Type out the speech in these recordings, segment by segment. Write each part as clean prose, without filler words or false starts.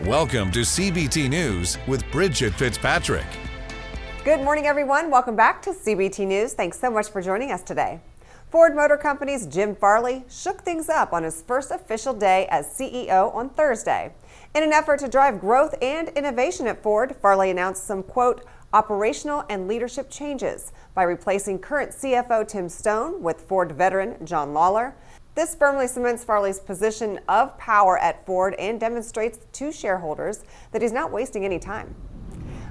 Welcome to CBT News with Bridget Fitzpatrick. Good morning, everyone. Welcome back to CBT News. Thanks so much for joining us today. Ford Motor Company's Jim Farley shook things up on his first official day as CEO on Thursday. In an effort to drive growth and innovation at Ford, Farley announced some, quote, operational and leadership changes by replacing current CFO Tim Stone with Ford veteran John Lawler. This firmly cements Farley's position of power at Ford and demonstrates to shareholders that he's not wasting any time.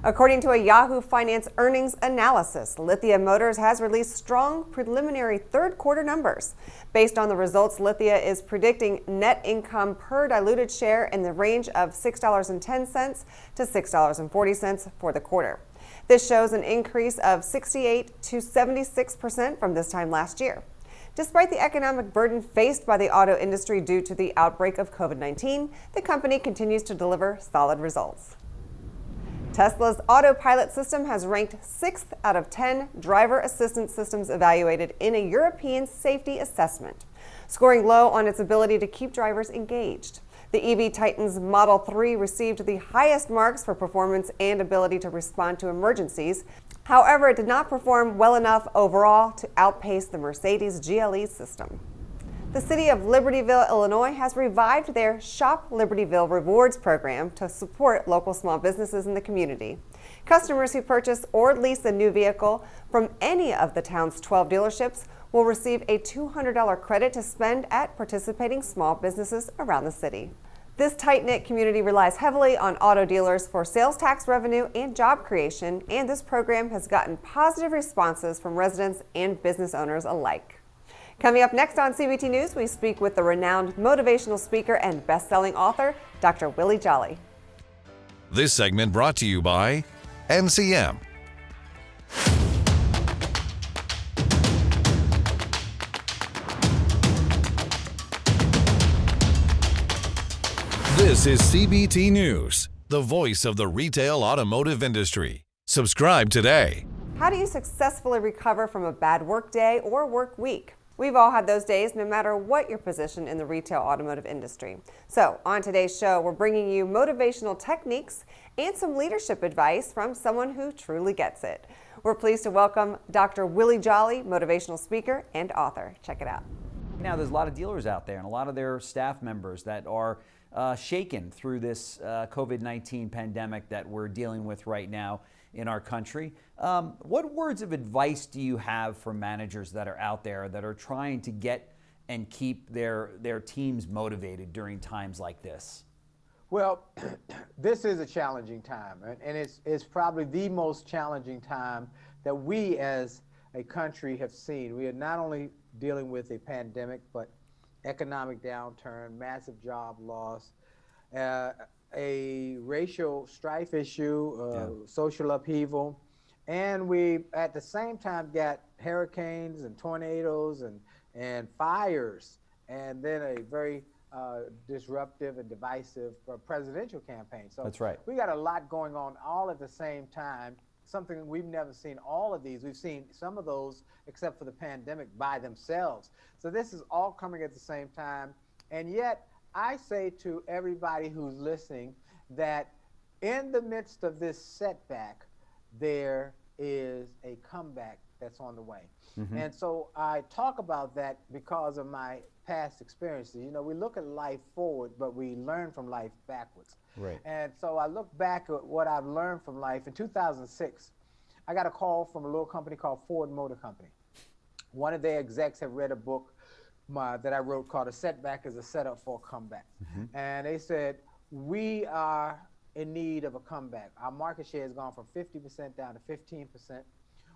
According to a Yahoo Finance earnings analysis, Lithia Motors has released strong preliminary third quarter numbers. Based on the results, Lithia is predicting net income per diluted share in the range of $6.10 to $6.40 for the quarter. This shows an increase of 68 to 76% from this time last year. Despite the economic burden faced by the auto industry due to the outbreak of COVID-19, the company continues to deliver solid results. Tesla's autopilot system has ranked 6th out of 10 driver assistance systems evaluated in a European safety assessment, scoring low on its ability to keep drivers engaged. The EV Titan's Model 3 received the highest marks for performance and ability to respond to emergencies. However, it did not perform well enough overall to outpace the Mercedes GLE system. The city of Libertyville, Illinois has revived their Shop Libertyville Rewards program to support local small businesses in the community. Customers who purchase or lease a new vehicle from any of the town's 12 dealerships will receive a $200 credit to spend at participating small businesses around the city. This tight-knit community relies heavily on auto dealers for sales tax revenue and job creation, and this program has gotten positive responses from residents and business owners alike. Coming up next on CBT News, we speak with the renowned motivational speaker and best-selling author, Dr. Willie Jolley. This segment brought to you by NCM. This is CBT News, the voice of the retail automotive industry. Subscribe today. How do you successfully recover from a bad work day or work week? We've all had those days, no matter what your position in the retail automotive industry. So on today's show, we're bringing you motivational techniques and some leadership advice from someone who truly gets it. We're pleased to welcome Dr. Willie Jolley, motivational speaker and author. Check it out. Now, there's a lot of dealers out there and a lot of their staff members that are shaken through this COVID-19 pandemic that we're dealing with right now in our country. What words of advice do you have for managers that are out there that are trying to get and keep their teams motivated during times like this? Well, this is a challenging time, and it's probably the most challenging time that we as a country have seen. We are not only dealing with a pandemic, but economic downturn, massive job loss, a racial strife issue, social upheaval, and we at the same time got hurricanes and tornadoes and fires, and then a very disruptive and divisive presidential campaign. So that's right. We got a lot going on all at the same time. Something we've never seen. All of these, we've seen some of those except for the pandemic by themselves. So this is all coming at the same time. And yet I say to everybody who's listening that in the midst of this setback, there is a comeback that's on the way. Mm-hmm. And so I talk about that because of my past experiences. You know, we look at life forward, but we learn from life backwards. Right. And so I look back at what I've learned from life. In 2006, I got a call from a little company called Ford Motor Company. One of their execs had read a book that I wrote called A Setback is a Setup for a Comeback. Mm-hmm. And they said, we are in need of a comeback. Our market share has gone from 50% down to 15%.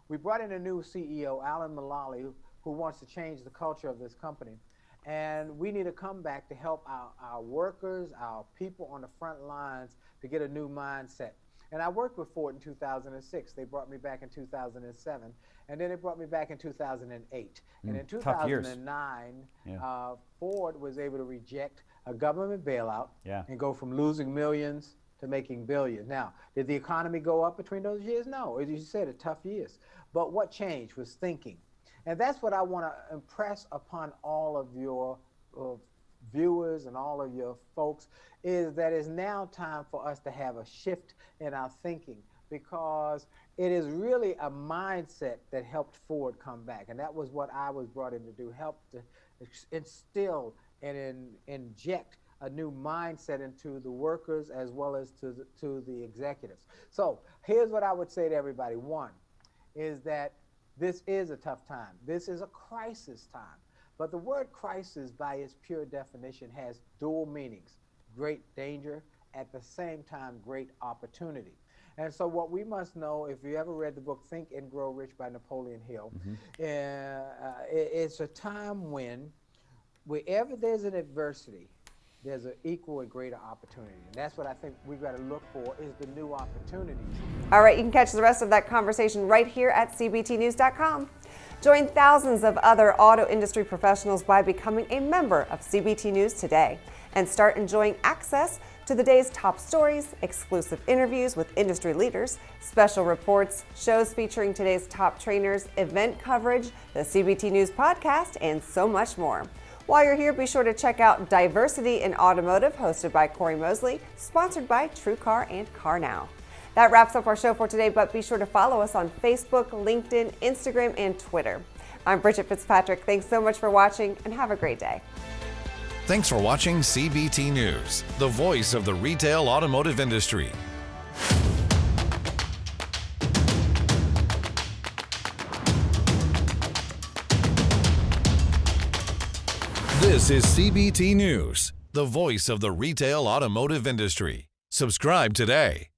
We brought in a new CEO, Alan Mulally, who wants to change the culture of this company. And we need a comeback to help our workers, our people on the front lines to get a new mindset. And I worked with Ford in 2006. They brought me back in 2007. And then they brought me back in 2008. And in 2009, Ford was able to reject a government bailout and go from losing millions to making billions. Now, did the economy go up between those years? No, as you said, tough years. But what changed was thinking. And that's what I want to impress upon all of your viewers and all of your folks, is that it's now time for us to have a shift in our thinking, because it is really a mindset that helped Ford come back. And that was what I was brought in to do, help to instill and inject a new mindset into the workers as well as to the executives. So here's what I would say to everybody. One is that this is a tough time. This is a crisis time. But the word crisis, by its pure definition, has dual meanings: great danger, at the same time, great opportunity. And so what we must know, if you ever read the book Think and Grow Rich by Napoleon Hill, it's a time when wherever there's an adversity, there's an equal and greater opportunity. And that's what I think we've got to look for, is the new opportunities. All right, you can catch the rest of that conversation right here at cbtnews.com. Join thousands of other auto industry professionals by becoming a member of CBT News today and start enjoying access to the day's top stories, exclusive interviews with industry leaders, special reports, shows featuring today's top trainers, event coverage, the CBT News podcast, and so much more. While you're here, be sure to check out Diversity in Automotive, hosted by Corey Mosley, sponsored by TrueCar and CarNow. That wraps up our show for today, but be sure to follow us on Facebook, LinkedIn, Instagram, and Twitter. I'm Bridget Fitzpatrick. Thanks so much for watching, and have a great day. Thanks for watching CBT News, the voice of the retail automotive industry. This is CBT News, the voice of the retail automotive industry. Subscribe today.